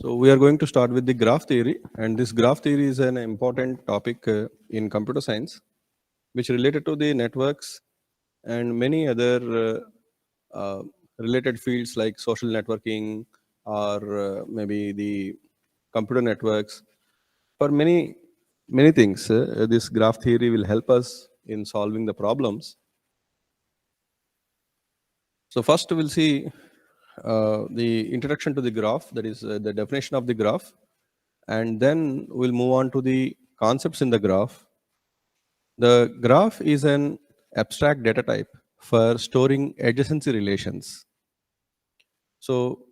So we are going to start with the graph theory, and this graph theory is an important topic in computer science, which related to the networks and many other related fields like social networking or maybe the computer networks. For many things, this graph theory will help us in solving the problems. So first we'll see the introduction to the graph, that is the definition of the graph, and then we'll move on to the concepts in the graph. The graph is an abstract data type for storing adjacency relations. So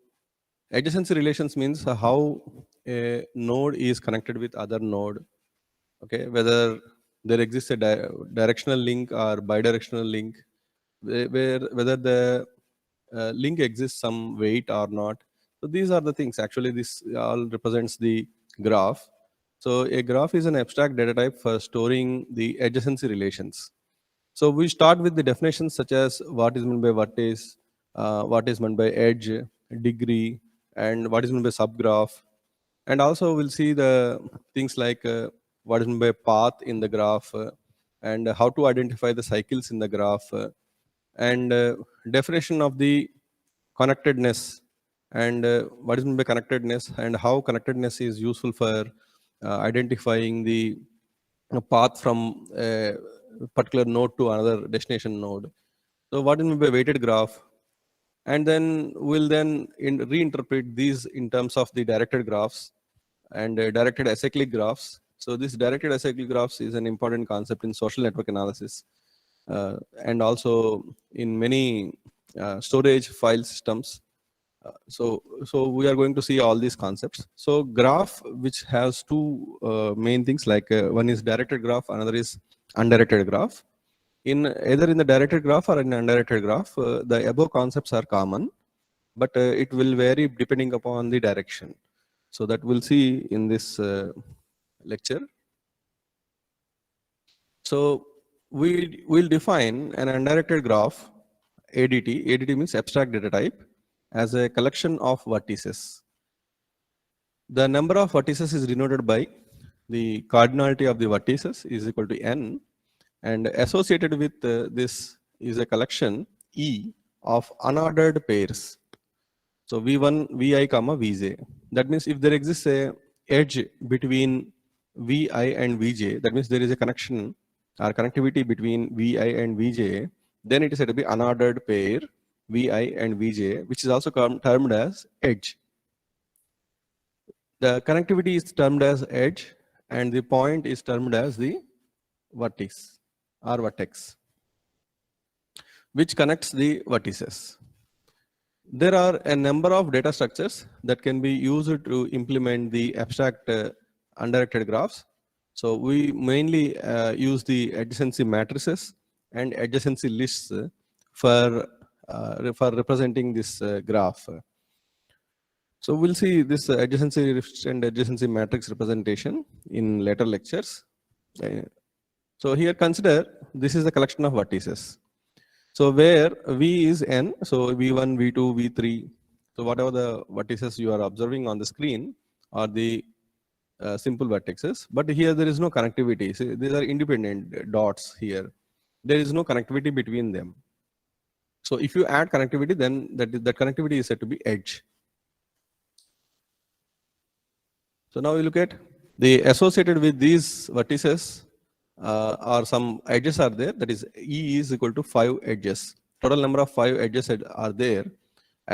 adjacency relations means how a node is connected with other node. Okay, whether there exists a directional link or bidirectional link, where whether the link exists some weight or not. So these are the things. Actually, this all represents the graph. So a graph is an abstract data type for storing the adjacency relations. So we start with the definitions such as what is meant by vertex, what is meant by edge, degree, and what is meant by subgraph. And also we'll see the things like what is meant by path in the graph, and how to identify the cycles in the graph, and definition of the connectedness, and what is meant by connectedness, and how connectedness is useful for identifying the path from a particular node to another destination node. So what is meant by weighted graph, and then we'll then reinterpret these in terms of the directed graphs and directed acyclic graphs. So this directed acyclic graphs is an important concept in social network analysis, and also in many storage file systems. So we are going to see all these concepts. So graph, which has two main things, like one is directed graph, another is undirected graph. In either in the directed graph or in undirected graph, the above concepts are common, but it will vary depending upon the direction. So that we'll see in this lecture. So we will define an undirected graph, ADT. ADT means abstract data type, as a collection of vertices. The number of vertices is denoted by the cardinality of the vertices is equal to n, and associated with this is a collection E of unordered pairs. So V1, Vi, comma Vj. That means if there exists a edge between Vi and Vj, that means there is a connection or connectivity between Vi and Vj, then it is said to be unordered pair Vi and Vj, which is also termed as edge. The connectivity is termed as edge, and the point is termed as the vertex or vertex, which connects the vertices. There are a number of data structures that can be used to implement the abstract undirected graphs. So we mainly use the adjacency matrices and adjacency lists for representing this graph. So we'll see this adjacency list and adjacency matrix representation in later lectures. So here consider this is a collection of vertices. So where V is n, so V1, V2, V3, so whatever the vertices you are observing on the screen are the simple vertices, but here there is no connectivity. So these are independent dots here. There is no connectivity between them. So if you add connectivity, then that connectivity is said to be edge. So now we look at the associated with these vertices or some edges are there. That is E is equal to 5 edges. Total number of 5 edges are there.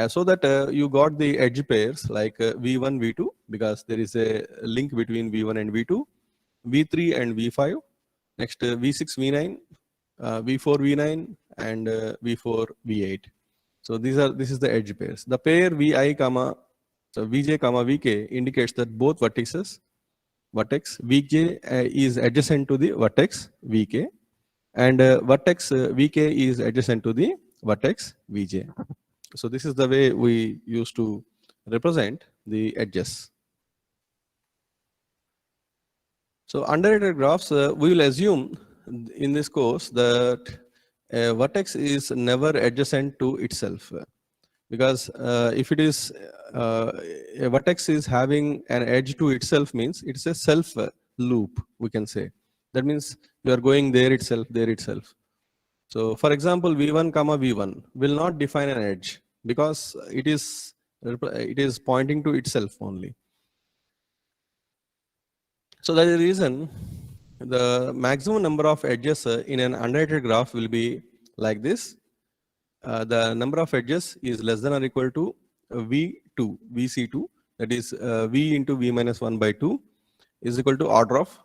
So that you got the edge pairs like V1, V2, because there is a link between V1 and V2, V3 and V5, next V6, V9, V4, V9, and V4, V8. So this is the edge pairs. The pair Vi, comma, so Vj, comma Vk indicates that both vertex Vj is adjacent to the vertex Vk, and vertex Vk is adjacent to the vertex Vj. So this is the way we used to represent the edges. So undirected graphs, we will assume in this course that a vertex is never adjacent to itself. because if it is a vertex is having an edge to itself, means it's a self loop, we can say. That means you are going there itself, there itself. So for example, v1 comma v1 will not define an edge because it is pointing to itself only. So that is the reason the maximum number of edges in an undirected graph will be like this. The number of edges is less than or equal to v2, vc2, that is v into v minus 1 by 2 is equal to order of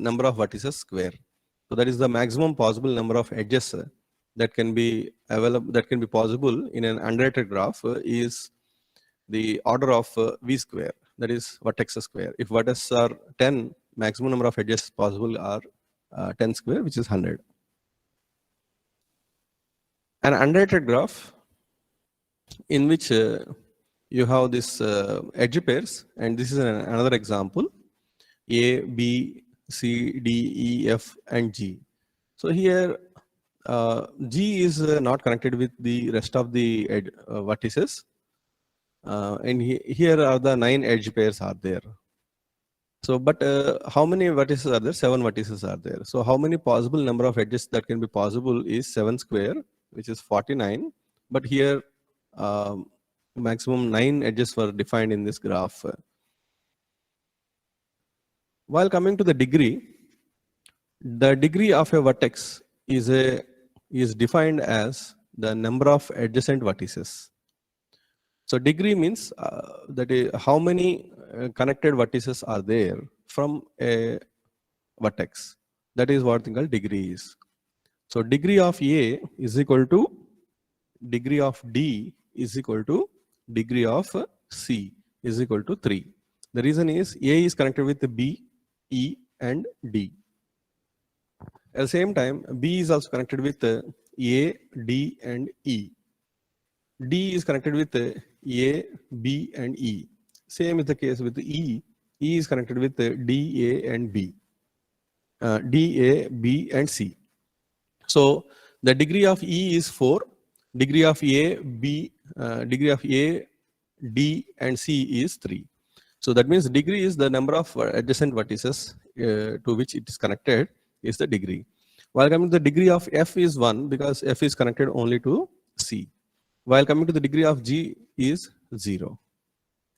number of vertices square. So that is the maximum possible number of edges that can be available, that can be possible in an undirected graph is the order of v square, that is vertex square. If vertices are 10, maximum number of edges possible are 10 square, which is 100. An undirected graph in which you have this edge pairs, and this is another example, A, B, C, D, E, F, and G. So here G is not connected with the rest of the vertices, and here are the 9 edge pairs are there. So, but how many vertices are there? 7 vertices are there. So how many possible number of edges that can be possible is 7 square, which is 49. But here maximum 9 edges were defined in this graph. While coming to the degree of a vertex is defined as the number of adjacent vertices. So degree means that is how many connected vertices are there from a vertex. That is what thing called degree is. So degree of A is equal to degree of D is equal to degree of C is equal to 3. The reason is A is connected with B, E, and D. At the same time, B is also connected with A, D, and E. D is connected with A, B, and E. Same is the case with E. E is connected with D, A, and B. D, A, B, and C. So the degree of E is 4. Degree of A, B, degree of A, D, and C is 3. So that means degree is the number of adjacent vertices to which it is connected is the degree. While coming to the degree of F is 1 because F is connected only to C. While coming to the degree of G is 0.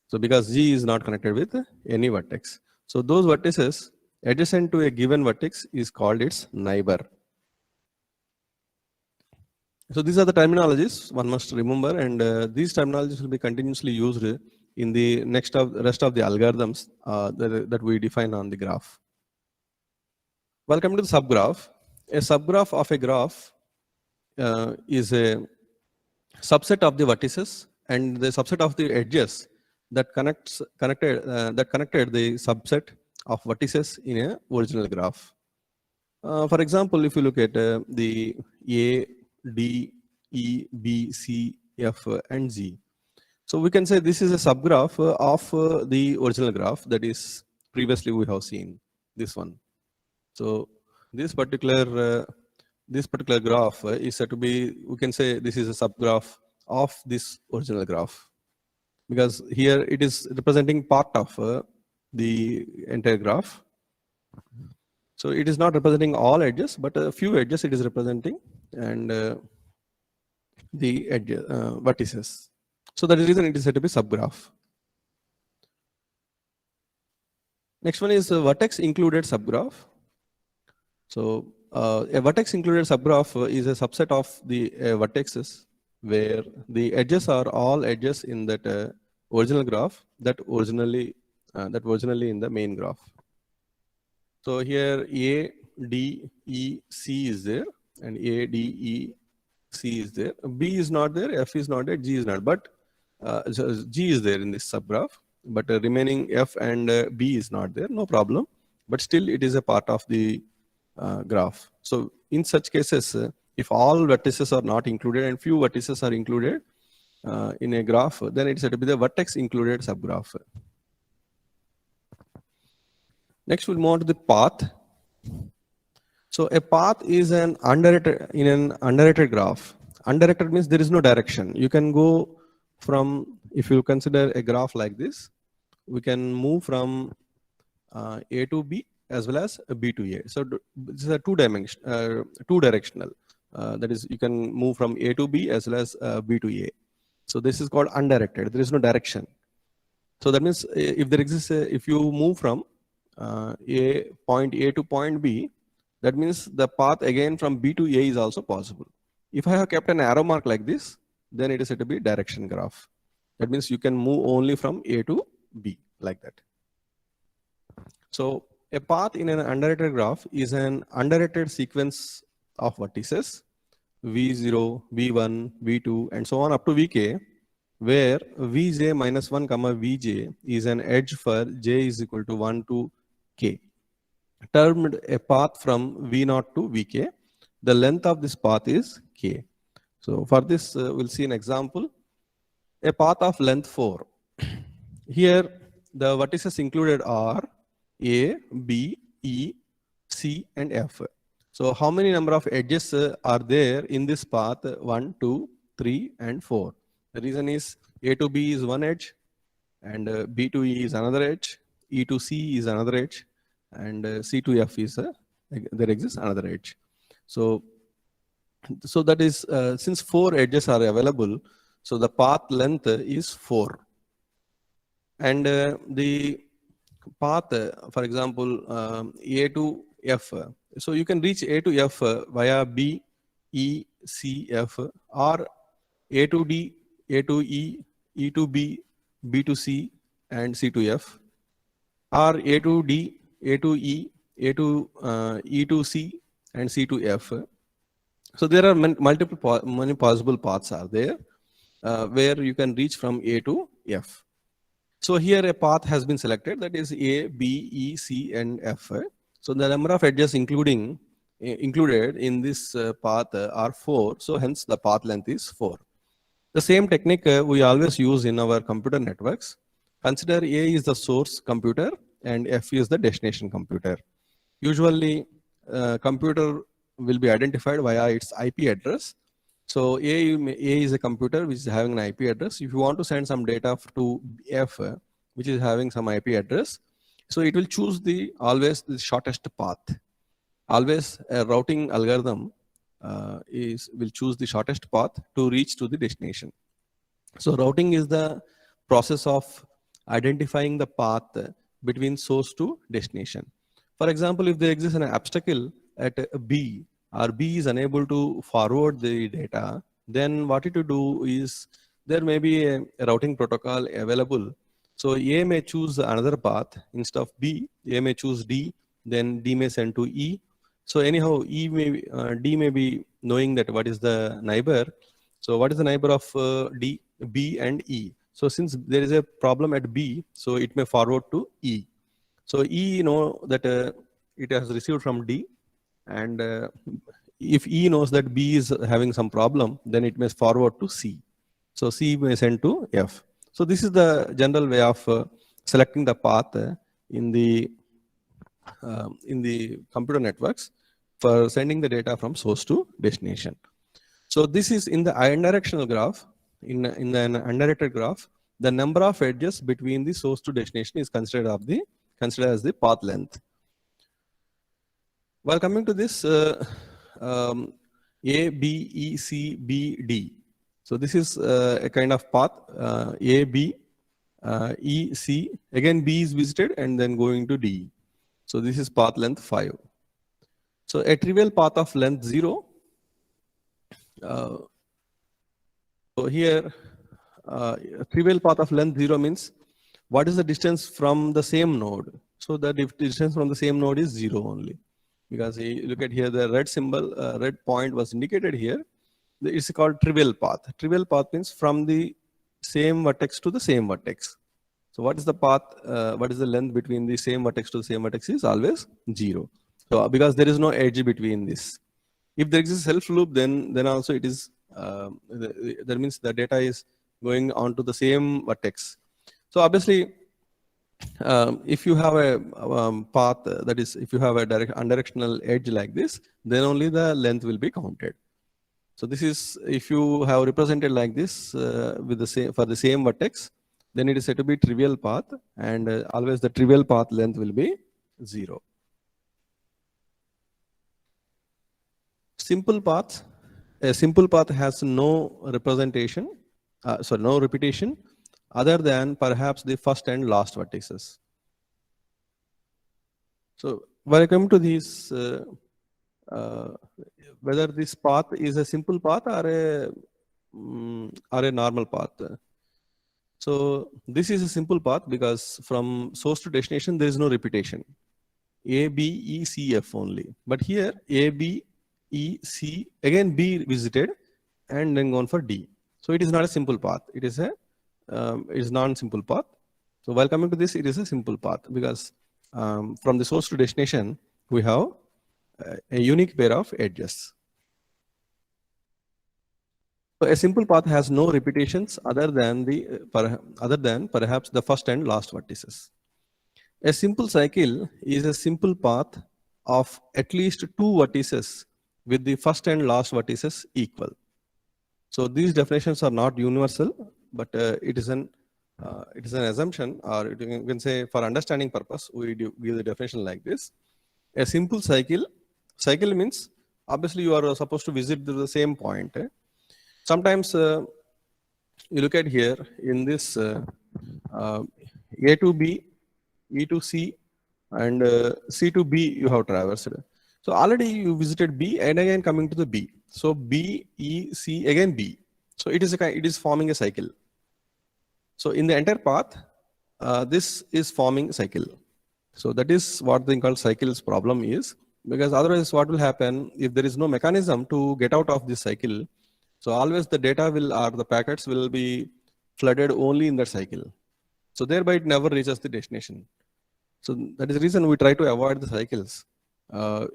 So because G is not connected with any vertex. So those vertices adjacent to a given vertex is called its neighbor. So these are the terminologies one must remember, and these terminologies will be continuously used in the rest of the algorithms that we define on the graph. While coming to the subgraph, a subgraph of a graph is a subset of the vertices and the subset of the edges that connected the subset of vertices in a original graph. For example, if you look at the A, D, E, B, C, F, and G. So we can say this is a subgraph of the original graph that is previously we have seen this one. So this particular graph is said to be, we can say this is a subgraph of this original graph because here it is representing part of the entire graph. So it is not representing all edges, but a few edges it is representing, and the edge vertices. So that is the reason it is said to be subgraph. Next one is a vertex included subgraph. So a vertex included subgraph is a subset of the vertexes where the edges are all edges in that original graph that originally in the main graph. So here A, D, E, C is there, and A, D, E, C is there. B is not there, F is not there, G is not. But G is there in this subgraph, but remaining F and B is not there. No problem. But still, it is a part of the graph. So in such cases, if all vertices are not included and few vertices are included in a graph, then it's said to be the vertex included subgraph. Next, we'll move on to the path. So a path is in an underrated graph. undirected means there is no direction. You can go from, if you consider a graph like this, we can move from A to B as well as B to A. So this is a two directional. That is, you can move from A to B as well as B to A. So this is called undirected. There is no direction. So that means if there exists, if you move from point A to point B, that means the path again from B to A is also possible. If I have kept an arrow mark like this, then it is said to be direction graph. That means you can move only from A to B like that. So a path in an undirected graph is an undirected sequence of vertices V0, V1, V2, and so on up to Vk, where Vj minus 1 comma Vj is an edge for j is equal to 1 to k. Termed a path from V0 to Vk. The length of this path is k. So for this, we'll see an example. A path of length 4. Here, the vertices included are A, B, E, C, and F. So how many number of edges are there in this path? 1, 2, 3, and 4. The reason is A to B is one edge, and B to E is another edge, E to C is another edge, and C to F is there exists another edge. So that is since 4 edges are available, so the path length is 4. And the path, for example, A to F. So you can reach A to F via B, E, C, F, or A to D, A to E, E to B, B to C, and C to F, or A to D, A to E, A to E to C, and C to F. So there are many possible paths are there where you can reach from A to F. So here a path has been selected, that is A, B, E, C, and F. So the number of edges included in this path are 4. So hence the path length is 4. The same technique we always use in our computer networks. Consider A is the source computer and F is the destination computer. Usually computer will be identified via its IP address. So A is a computer which is having an IP address. If you want to send some data to F, which is having some IP address, so it will choose always the shortest path. Always a routing algorithm will choose the shortest path to reach to the destination. So routing is the process of identifying the path between source to destination. For example, if there exists an obstacle at B, or B is unable to forward the data, then what it will do is there may be a routing protocol available. So A may choose another path instead of B. A may choose D, then D may send to E. So anyhow, D may be knowing that what is the neighbor. So what is the neighbor of D, B, and E? So since there is a problem at B, so it may forward to E. So E know that it has received from D, and if E knows that B is having some problem, then it may forward to C. So C may send to F. So this is the general way of selecting the path in the computer networks for sending the data from source to destination. So this is in the unidirectional graph. In an undirected graph, the number of edges between the source to destination is considered as the path length. While coming to this A, B, E, C, B, D. So this is a kind of path A, B, E, C. Again B is visited and then going to D. So this is path length 5. So a trivial path of length 0. So here a trivial path of length 0 means what is the distance from the same node. So the distance from the same node is 0 only. Because you look at here, the red symbol, red point was indicated here. It's called trivial path. Trivial path means from the same vertex to the same vertex. So what is the path, what is the length between the same vertex to the same vertex is always 0. So because there is no edge between this. If there exists a self loop, then also it is, that means the data is going on to the same vertex. So obviously, if you have a path, that is, if you have a undirectional edge like this, then only the length will be counted. So this is, if you have represented like this with the same, for the same vertex, then it is said to be trivial path, and always the trivial path length will be 0. Simple path, a simple path has no representation, no repetition other than perhaps the first and last vertices. So when I come to these, whether this path is a simple path or a normal path. So this is a simple path because from source to destination there is no repetition. A, B, E, C, F only. But here A, B, E, C, again B visited, and then gone for D. So it is not a simple path. It is a non-simple path. So while coming to this, it is a simple path because from the source to destination we have a unique pair of edges. So a simple path has no repetitions other than perhaps the first and last vertices. A simple cycle is a simple path of at least 2 vertices with the first and last vertices equal. So these definitions are not universal, but it is an assumption, or you can say for understanding purpose, we give the definition like this. A simple cycle means obviously you are supposed to visit the same point. Sometimes you look at here in this A to B, E to C, and C to B you have traversed. So already you visited B and again coming to the B. So B, E, C, again B. So it is forming a cycle. So in the entire path, this is forming a cycle. So that is what the called cycles problem is, because otherwise what will happen if there is no mechanism to get out of this cycle? So always the data or the packets will be flooded only in that cycle. So thereby it never reaches the destination. So that is the reason we try to avoid the cycles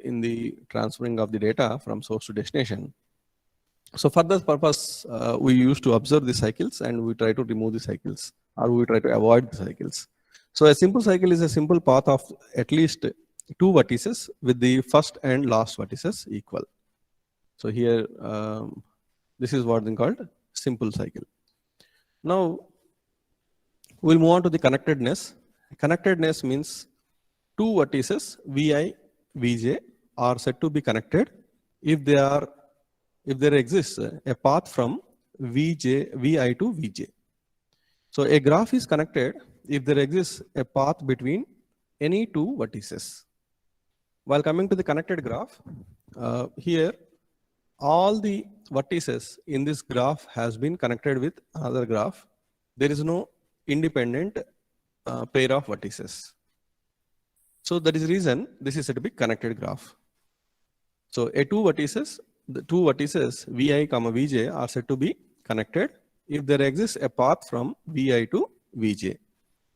in the transferring of the data from source to destination. So for that purpose, we used to observe the cycles and we try to remove the cycles, or we try to avoid the cycles. So a simple cycle is a simple path of at least 2 vertices with the first and last vertices equal. So here, this is what is called simple cycle. Now, we'll move on to the connectedness. Connectedness means 2 vertices Vi, Vj are said to be connected if there exists a path from Vi to Vj. So a graph is connected if there exists a path between any 2 vertices. While coming to the connected graph, here all the vertices in this graph has been connected with another graph. There is no independent pair of vertices. So that is the reason this is said to be connected graph. So the 2 vertices Vi, Vj are said to be connected if there exists a path from Vi to Vj.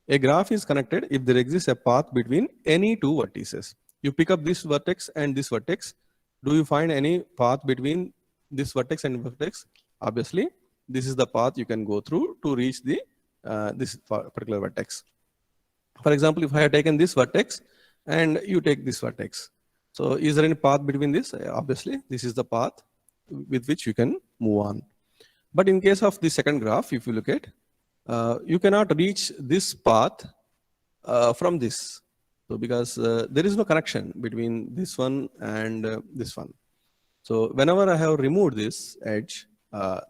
A graph is connected if there exists a path between any 2 vertices. You pick up this vertex and this vertex. Do you find any path between this vertex and vertex? Obviously, this is the path you can go through to reach the this particular vertex. For example, if I have taken this vertex and you take this vertex, so is there any path between this? Obviously, this is the path with which you can move on. But in case of the second graph, if you look at, you cannot reach this path from this. So because there is no connection between this one and this one. So whenever I have removed this edge,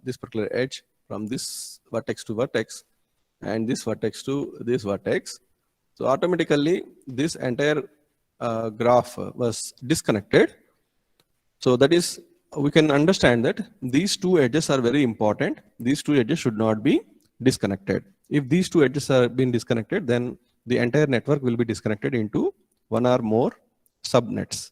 this particular edge from this vertex to vertex and this vertex to this vertex, so automatically this entire graph was disconnected. So that is, we can understand that these 2 edges are very important. These 2 edges should not be disconnected. If these 2 edges are being disconnected, then the entire network will be disconnected into one or more subnets.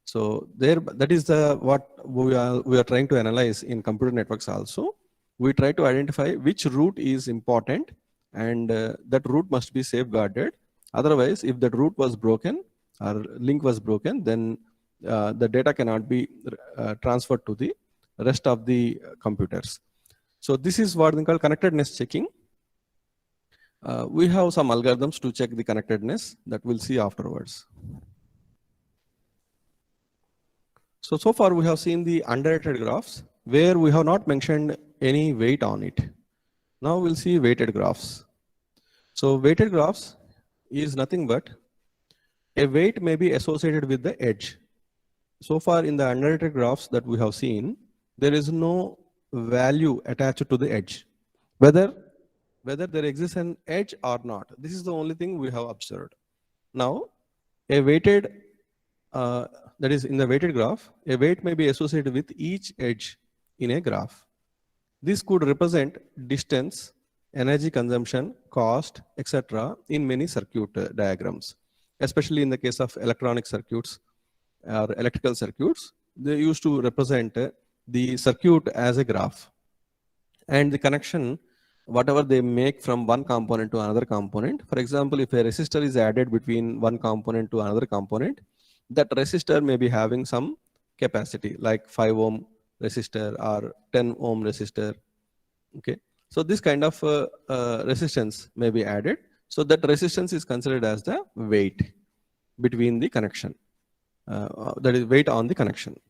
So that is what we are trying to analyze in computer networks also. We try to identify which route is important, and that route must be safeguarded. Otherwise, if that route was broken or link was broken, then the data cannot be transferred to the rest of the computers. So this is what we call connectedness checking. We have some algorithms to check the connectedness that we'll see afterwards. So far we have seen the undirected graphs. where we have not mentioned any weight on it. Now we'll see weighted graphs. So weighted graphs is nothing but a weight may be associated with the edge. So far in the underrated graphs that we have seen, there is no value attached to the edge. Whether there exists an edge or not, this is the only thing we have observed. Now, a weighted, that is in the weighted graph, a weight may be associated with each edge in a graph. This could represent distance, energy consumption, cost, etc. in many circuit diagrams, especially in the case of electronic circuits or electrical circuits. They used to represent the circuit as a graph, and the connection, whatever they make from one component to another component. For example, if a resistor is added between one component to another component, that resistor may be having some capacity like 5 ohm resistor or 10 ohm resistor. Okay, so this kind of resistance may be added. So that resistance is considered as the weight between the connection. That is weight on the connection.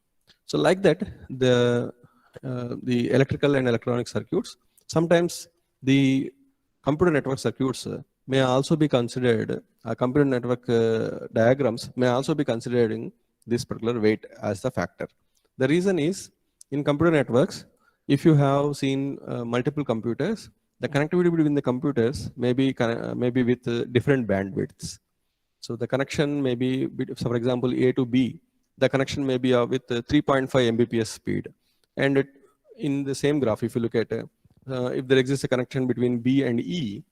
So like that, the electrical and electronic circuits, sometimes the computer network circuits may also be considered, computer network diagrams may also be considering this particular weight as the factor. The reason is, in computer networks, if you have seen multiple computers, the connectivity between the computers may be with different bandwidths. So the connection may be, so for example, A to B, the connection may be with 3.5 Mbps speed. And in the same graph, if you look at, if there exists a connection between B and E,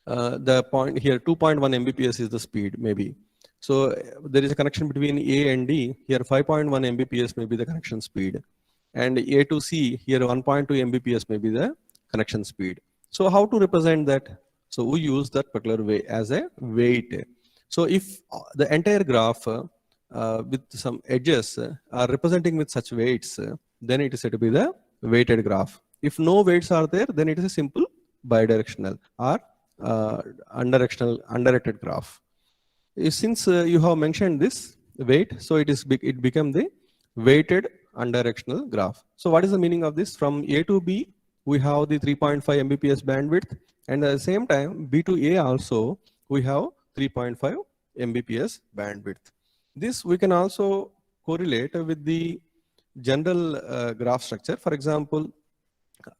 the point here, 2.1 Mbps is the speed maybe. So there is a connection between A and D, here 5.1 Mbps may be the connection speed. And A to C, here 1.2 Mbps may be the connection speed. So how to represent that? So we use that particular way as a weight. So if the entire graph with some edges are representing with such weights, then it is said to be the weighted graph. If no weights are there, then it is a simple bidirectional or undirected graph. Since you have mentioned this weight, so it became the weighted undirectional graph. So what is the meaning of this? From A to B, we have the 3.5 Mbps bandwidth, and at the same time, B to A also, we have 3.5 Mbps bandwidth. This we can also correlate with the general graph structure. For example,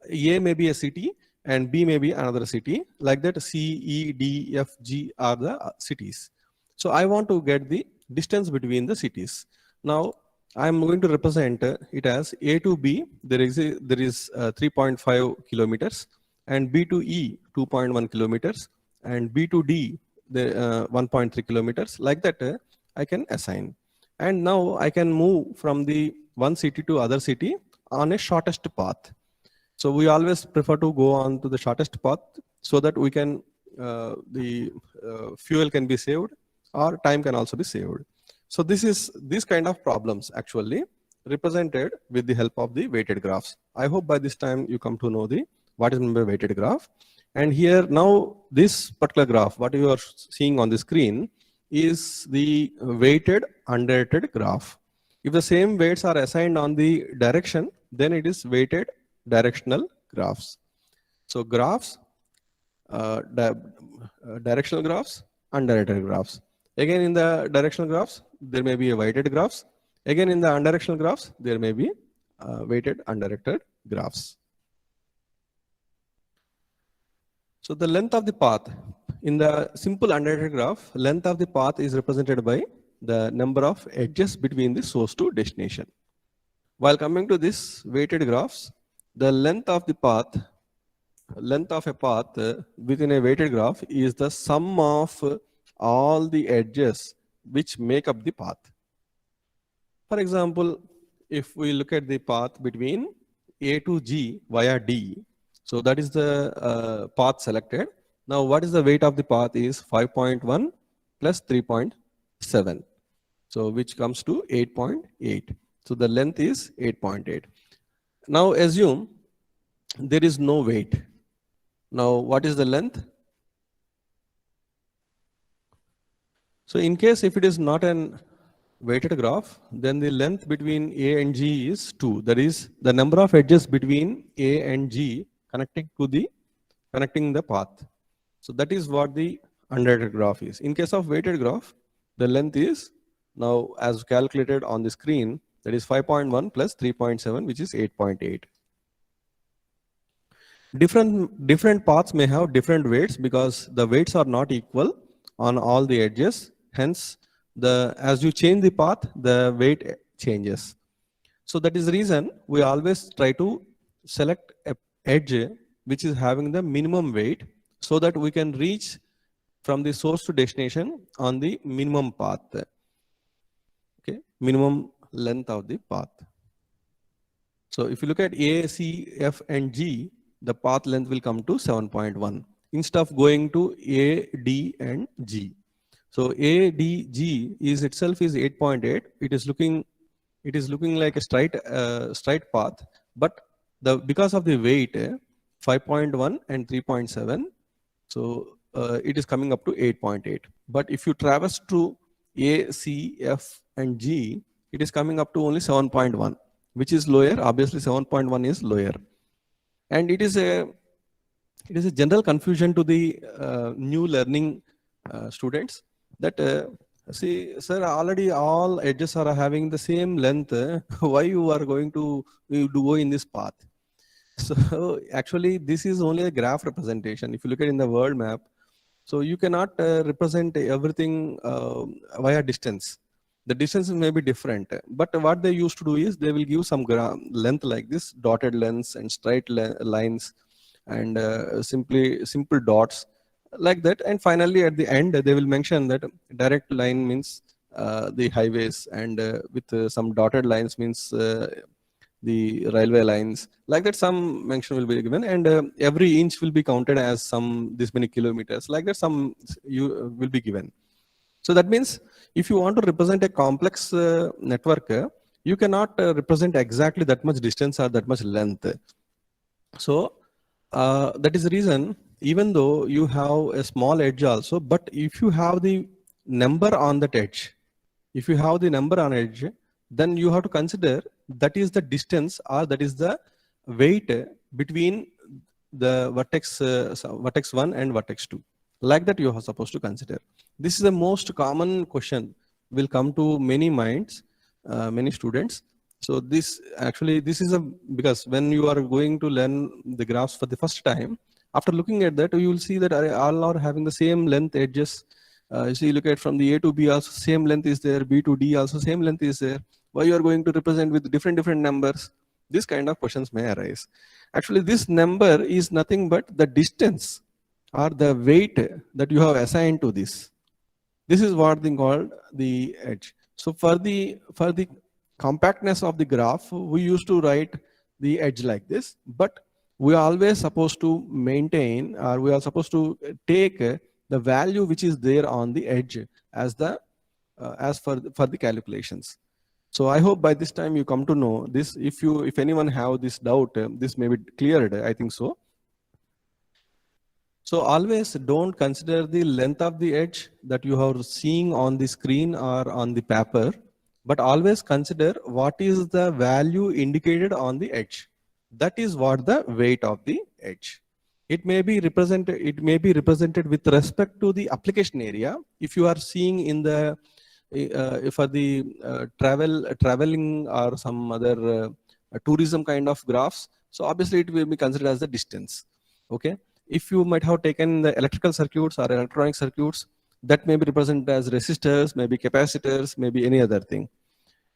A may be a city and B may be another city. Like that, C, E, D, F, G are the cities. So I want to get the distance between the cities. Now I am going to represent it as A to B, there is 3.5 kilometers, and B to E 2.1 kilometers, and B to D the 1.3 kilometers. Like that I can assign. And now I can move from the one city to other city on a shortest path. So we always prefer to go on to the shortest path so that we can, the fuel can be saved or time can also be saved. So these kind of problems actually represented with the help of the weighted graphs. I hope by this time you come to know what is meant by weighted graph. And here now this particular graph, what you are seeing on the screen, is the weighted undirected graph. If the same weights are assigned on the direction, then it is weighted directional graphs. So graphs, directional graphs, undirected graphs. Again, in the directional graphs, there may be a weighted graphs. Again, in the undirectional graphs, there may be weighted undirected graphs. So the length of the path, in the simple undirected graph, length of the path is represented by the number of edges between the source to destination. While coming to this weighted graphs, the length of the path, length of a path within a weighted graph is the sum of all the edges which make up the path. For example, if we look at the path between A to G via D, so that is the path selected. Now what is the weight of the path is 5.1 plus 3.7. So which comes to 8.8. So the length is 8.8. Now assume there is no weight. Now what is the length? So in case if it is not an weighted graph, then the length between A and G is 2. That is the number of edges between A and G connecting the path. So that is what the unweighted graph is. In case of weighted graph, the length is now as calculated on the screen, that is 5.1 plus 3.7, which is 8.8. Different paths may have different weights because the weights are not equal on all the edges. Hence, as you change the path, the weight changes. So that is the reason we always try to select an edge which is having the minimum weight so that we can reach from the source to destination on the minimum path. Okay, minimum length of the path. So if you look at A, C, F, and G, the path length will come to 7.1 instead of going to A, D, and G. So A, D, G is itself is 8.8. It is looking like a straight path, but because of the weight 5.1 and 3.7, so it is coming up to 8.8. But if you traverse to A, C, F, and G, it is coming up to only 7.1, which is lower. Obviously, 7.1 is lower, and it is a general confusion to the new learning students that see, sir, already all edges are having the same length. Why you are going to go in this path? So actually, this is only a graph representation. If you look at in the world map, so you cannot represent everything via distance. The distances may be different, but what they used to do is they will give some length like this, dotted lines and straight lines, and simple dots like that. And finally, at the end, they will mention that direct line means the highways, and with some dotted lines means the railway lines. Like that, some mention will be given, and every inch will be counted as this many kilometers. Like that, some will be given. So that means if you want to represent a complex network, you cannot represent exactly that much distance or that much length. So that is the reason, even though you have a small edge also, but if you have the number on that edge, then you have to consider that is the distance or that is the weight between the vertex 1 and vertex 2. Like that, you are supposed to consider. This is the most common question will come to many minds, many students. So this is because when you are going to learn the graphs for the first time, after looking at that, you will see that all are having the same length edges. You see, look at from the A to B also same length is there, B to D also same length is there. Why you are going to represent with different numbers? This kind of questions may arise. Actually, this number is nothing but the distance or the weight that you have assigned to this. This is what they called the edge. So for the compactness of the graph, we used to write the edge like this, but we are always supposed to maintain, or we are supposed to take the value which is there on the edge as for the calculations. So I hope by this time you come to know this. If anyone have this doubt, this may be cleared. I think so. So always don't consider the length of the edge that you are seeing on the screen or on the paper, but always consider what is the value indicated on the edge. That is what the weight of the edge. It may be represented with respect to the application area. If you are seeing in the for the traveling or some other tourism kind of graphs, so obviously it will be considered as the distance. Okay. If you might have taken the electrical circuits or electronic circuits, that may be represented as resistors, maybe capacitors, maybe any other thing.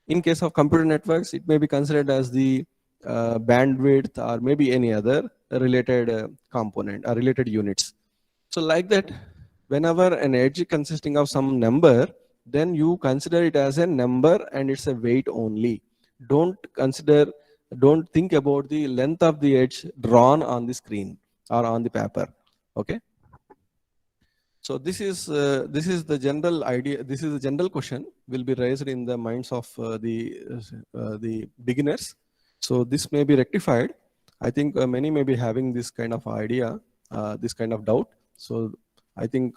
In case of computer networks, it may be considered as the bandwidth or maybe any other related component or related units. So like that, whenever an edge consisting of some number, then you consider it as a number and it's a weight only. Don't think about the length of the edge drawn on the screen or on the paper. Okay. So this is the general idea. This is the general question will be raised in the minds of the beginners. So this may be rectified. I think many may be having this kind of idea, this kind of doubt. So I think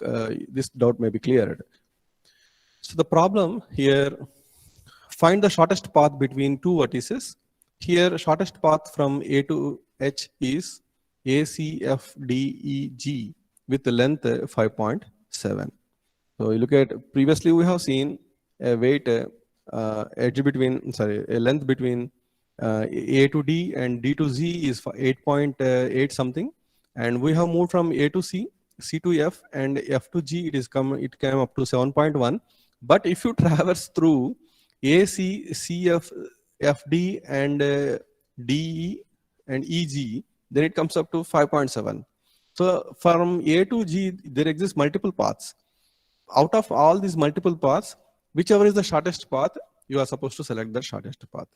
this doubt may be cleared. So the problem here find the shortest path between two vertices. Here, shortest path from A to H is ACFDEG with the length 5.7. So you look at, previously we have seen a weight edge between, sorry, a length between A to D and D to Z is 8.8 something, and we have moved from A to C, C to F, and F to G. It came up to 7.1. But if you traverse through A, C, C, F, F, D, and D, E, and E, G, then it comes up to 5.7. So from A to G, there exist multiple paths. Out of all these multiple paths, whichever is the shortest path, you are supposed to select the shortest path.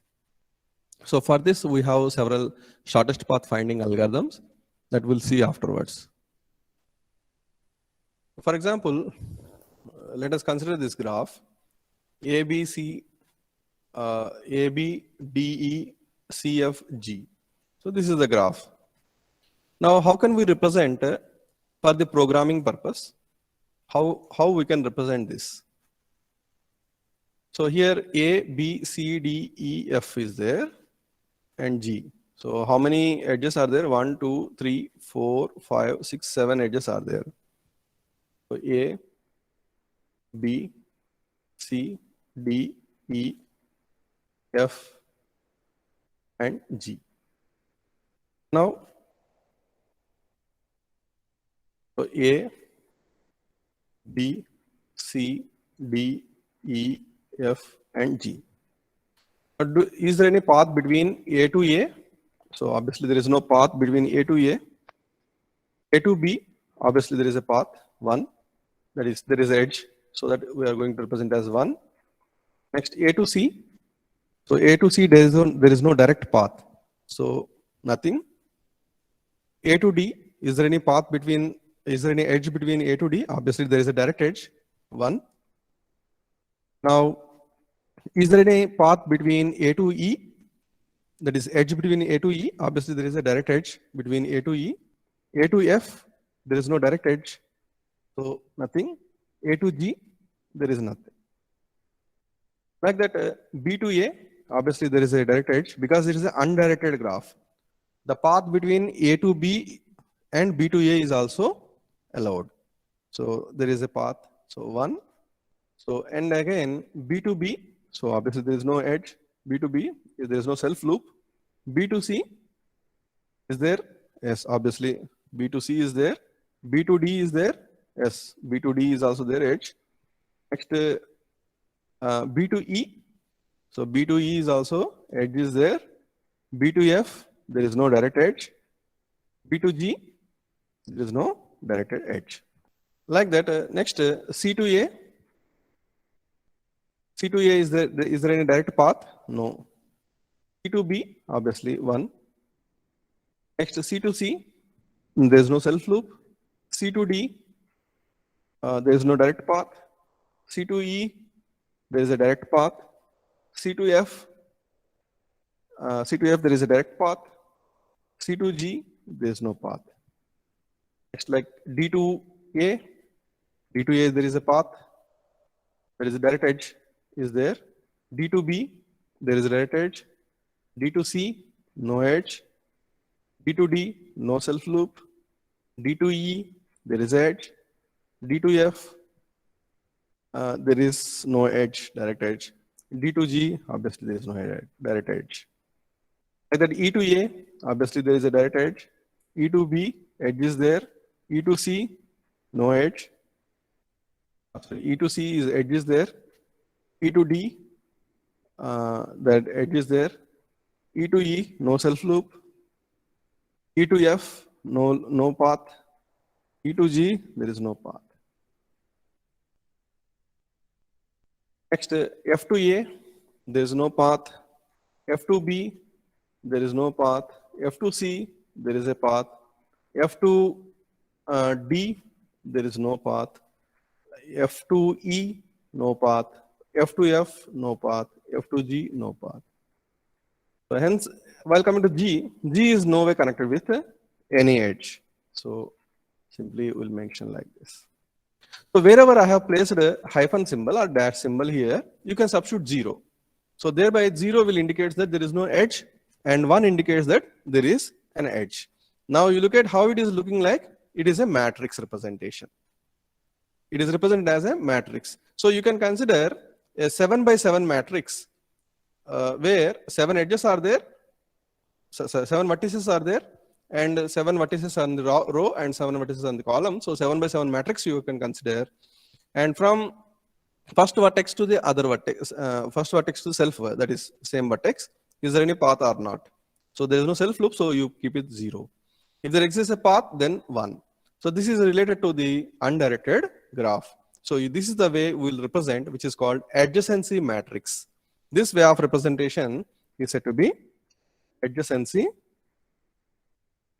So for this, we have several shortest path finding algorithms that we'll see afterwards. For example, let us consider this graph, A, B, C, A, B, D, E, C, F, G. So this is the graph. Now, how can we represent for the programming purpose? How we can represent this? So here A, B, C, D, E, F is there, and G. So how many edges are there? 1, 2, 3, 4, 5, 6, 7 edges are there. So A, B, C, D, E, F, and G. Now, so A, B, C, D, E, F, and G. Is there any path between A to A? So obviously there is no path between A to A. A to B, obviously there is a path, 1. That is, there is edge, so that we are going to represent as 1. Next, A to C. So A to C, there is no direct path, so nothing. A to D, is there any path between, is there any edge between A to D? Obviously there is a direct edge, 1. Now, is there any path between A to E? That is edge between A to E. Obviously there is a direct edge between A to E. A to F, there is no direct edge, so nothing. A to G, there is nothing. Like that, B to A, obviously there is a direct edge because it is an undirected graph. The path between A to B and B to A is also allowed. So there is a path, so 1. So, and again, B to B, so obviously there is no edge. B to B, there is no self loop. B to C, is there? Yes, obviously B to C is there. B to D is there. Yes, B to D is also there, edge. Next, B to E. So B to E is also edge is there. B to F, there is no direct edge. B to G, there is no directed edge. Like that, next, C to A. C to A, is there any direct path? No. C to B, obviously 1. Next, C to C, there is no self loop. C to D, there is no direct path. C to E, there is a direct path. C to F, there is a direct path. C to G, there is no path. Next, like D to A, there is a path. There is a direct edge is there. D to B, there is a direct edge. D to C, no edge. D to D, no self loop. D to E, there is edge. D to F, there is no edge, direct edge. D to G, obviously there is no direct edge. Like that, E to A, obviously there is a direct edge. E to B, edge is there. E to C, no edge. So E to C is edge is there. E to D, that edge is there. E to E, no self loop. E to F, no path. E to G, there is no path. Next, F to A, there is no path. F to B, there is no path. F to C, there is a path. F to D, there is no path. F to E, no path. F to F, no path. F to G, no path. So hence, while coming to G, G is no way connected with any edge. So simply we'll mention like this. So wherever I have placed a hyphen symbol or dash symbol here, you can substitute 0. So thereby 0 will indicate that there is no edge and 1 indicates that there is an edge. Now you look at how it is looking like. It is a matrix representation. It is represented as a matrix. So you can consider a 7 by 7 matrix where 7 edges are there, 7 vertices are there, and 7 vertices on the row and 7 vertices on the column. So 7 by 7 matrix you can consider. And from first vertex to the other vertex, first vertex to self, that is same vertex, is there any path or not? So there is no self loop, so you keep it 0. If there exists a path, then 1. So this is related to the undirected graph. So this is the way we will represent, which is called adjacency matrix. This way of representation is said to be adjacency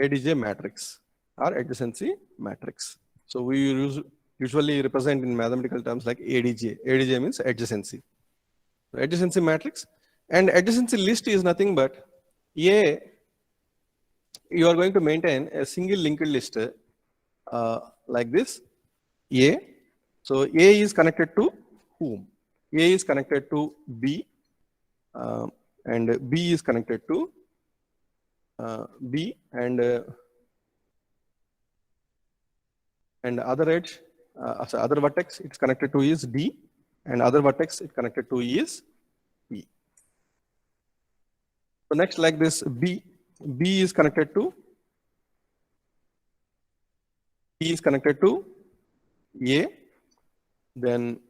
ADJ matrix or adjacency matrix. So we usually represent in mathematical terms like ADJ. ADJ means adjacency. So adjacency matrix, and adjacency list is nothing but A. You are going to maintain a single linked list like this A. So A is connected to whom? A is connected to B, and B is connected to B, and other edge, so other vertex it's connected to is D, and other vertex it's connected to is E. So next, like this, B is connected to A, then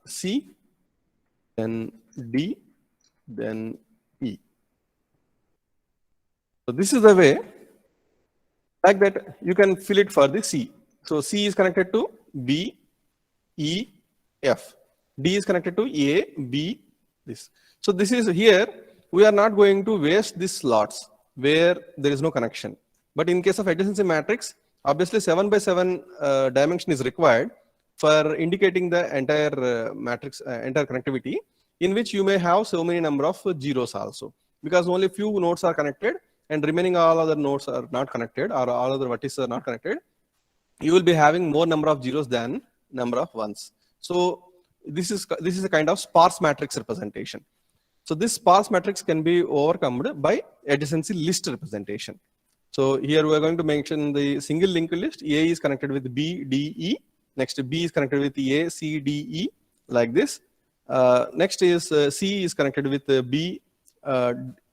C, then D, then E. So this is the way, like that you can fill it for the C. So C is connected to B, E, F. D is connected to A, B, this. So this is here, we are not going to waste these slots where there is no connection. But in case of adjacency matrix, obviously 7 by 7 dimension is required for indicating the entire matrix, entire connectivity, in which you may have so many number of zeros also, because only few nodes are connected and remaining all other nodes are not connected, or all other vertices are not connected. You will be having more number of zeros than number of ones. So this is a kind of sparse matrix representation. So this sparse matrix can be overcome by adjacency list representation. So here we are going to mention the single linked list. A is connected with B, D, E. Next, B is connected with A, C, D, E, like this. Next is C is connected with B,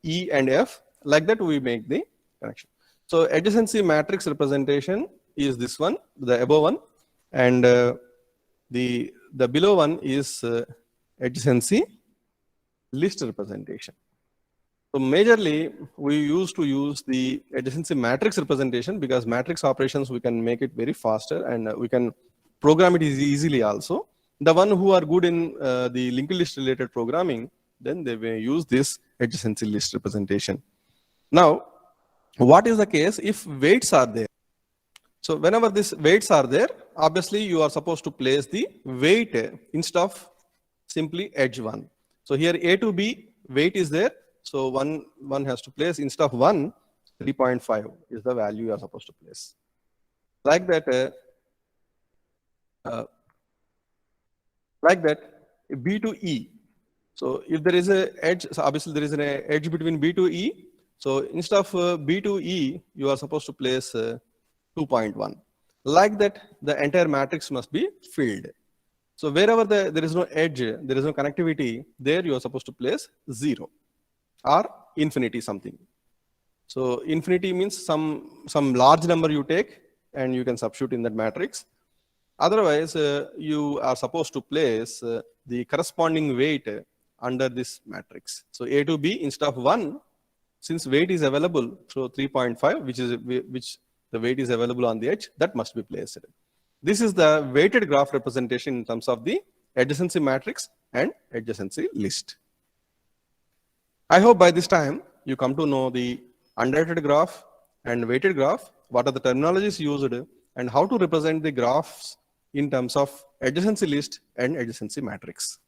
E, and F. Like that, we make the connection. So adjacency matrix representation is this one, the above one, and the below one is adjacency list representation. So majorly, we used to use the adjacency matrix representation because matrix operations, we can make it very faster and we can program it easily also. The one who are good in the linked list related programming, then they may use this adjacency list representation. Now, what is the case if weights are there? So whenever these weights are there, obviously you are supposed to place the weight instead of simply edge 1. So here A to B weight is there. So one has to place instead of 1, 3.5 is the value you are supposed to place. Like that, B to E. So if there is an edge, so obviously there is an edge between B to E. So instead of B to E, you are supposed to place 2.1. Like that, the entire matrix must be filled. So wherever there is no edge, there is no connectivity, there you are supposed to place 0 or infinity something. So infinity means some large number you take and you can substitute in that matrix. Otherwise, you are supposed to place the corresponding weight under this matrix. So A to B instead of 1, since weight is available, so 3.5, which the weight is available on the edge, that must be placed. This is the weighted graph representation in terms of the adjacency matrix and adjacency list. I hope by this time you come to know the undirected graph and weighted graph, what are the terminologies used, and how to represent the graphs in terms of adjacency list and adjacency matrix.